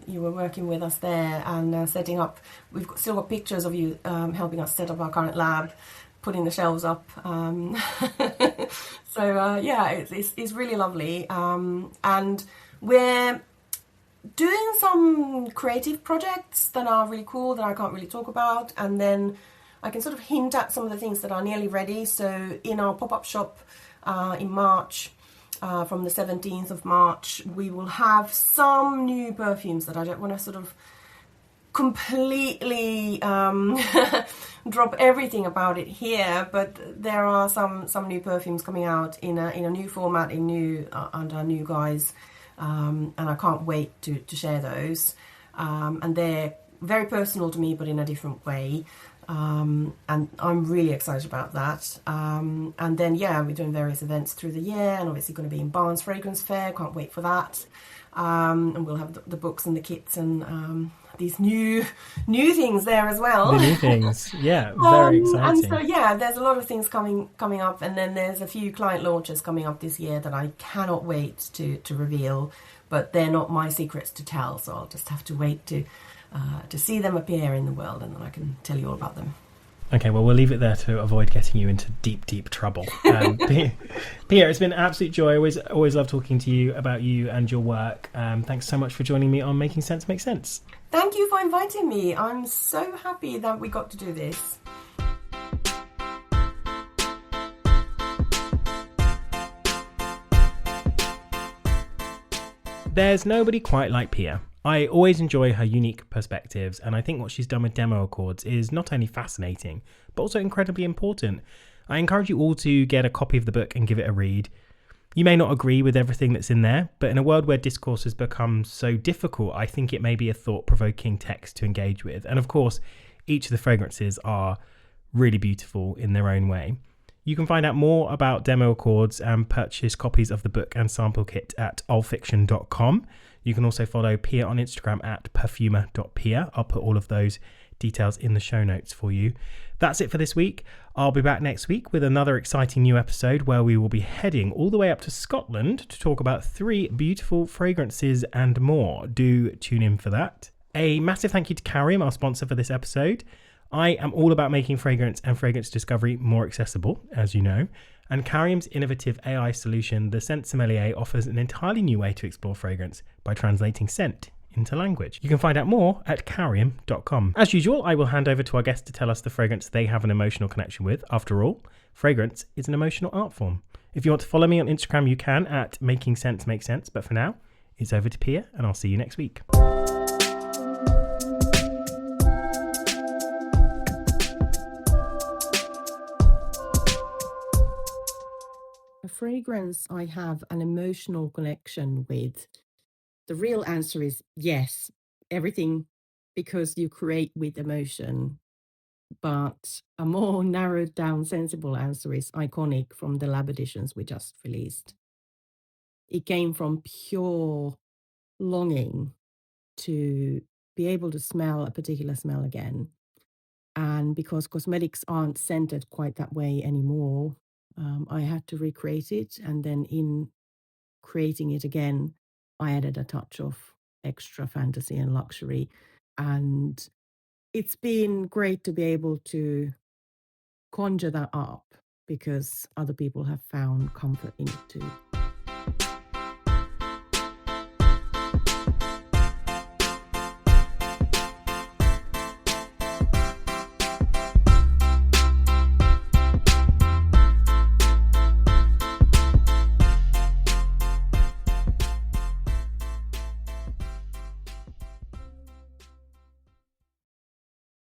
You were working with us there and setting up. We've still got pictures of you helping us set up our current lab, putting the shelves up. It's really lovely. And we're doing some creative projects that are really cool that I can't really talk about. And then I can sort of hint at some of the things that are nearly ready. So in our pop-up shop in March, from the 17th of March, we will have some new perfumes that I don't want to sort of completely drop everything about it here, but there are some new perfumes coming out in a new format, under new guise, and I can't wait to share those. And they're very personal to me, but in a different way. And I'm really excited about that. And then, we're doing various events through the year, and obviously going to be in Barnes Fragrance Fair. Can't wait for that. And we'll have the books and the kits and these new things there as well. The new things, yeah, very exciting. And so, there's a lot of things coming up, and then there's a few client launches coming up this year that I cannot wait to reveal, but they're not my secrets to tell, so I'll just have to wait to see them appear in the world, and then I can tell you all about them. Okay, well, we'll leave it there to avoid getting you into deep trouble. Pia, it's been an absolute joy. Always love talking to you about you and your work. Thanks so much for joining me on Making Sense Make Sense. Thank you for inviting me. I'm so happy that we got to do this. There's nobody quite like Pia. I always enjoy her unique perspectives, and I think what she's done with Demo Accords is not only fascinating, but also incredibly important. I encourage you all to get a copy of the book and give it a read. You may not agree with everything that's in there, but in a world where discourse has become so difficult, I think it may be a thought-provoking text to engage with. And of course, each of the fragrances are really beautiful in their own way. You can find out more about Demo Accords and purchase copies of the book and sample kit at olfiction.com. You can also follow Pia on Instagram at perfumer.pia. I'll put all of those details in the show notes for you. That's it for this week. I'll be back next week with another exciting new episode where we will be heading all the way up to Scotland to talk about 3 beautiful fragrances and more. Do tune in for that. A massive thank you to Carium, our sponsor for this episode. I am all about making fragrance and fragrance discovery more accessible, as you know, and Carium's innovative AI solution, the Scent Sommelier, offers an entirely new way to explore fragrance by translating scent into language. You can find out more at carium.com. As usual, I will hand over to our guests to tell us the fragrance they have an emotional connection with. After all, fragrance is an emotional art form. If you want to follow me on Instagram, you can at Making Sense Make Sense. But for now, it's over to Pia, and I'll see you next week. A fragrance I have an emotional connection with. The real answer is yes, everything, because you create with emotion. But a more narrowed down, sensible answer is Iconic from the Lab Editions we just released. It came from pure longing to be able to smell a particular smell again. And because cosmetics aren't scented quite that way anymore, I had to recreate it. And then in creating it again, I added a touch of extra fantasy and luxury. And it's been great to be able to conjure that up because other people have found comfort in it too.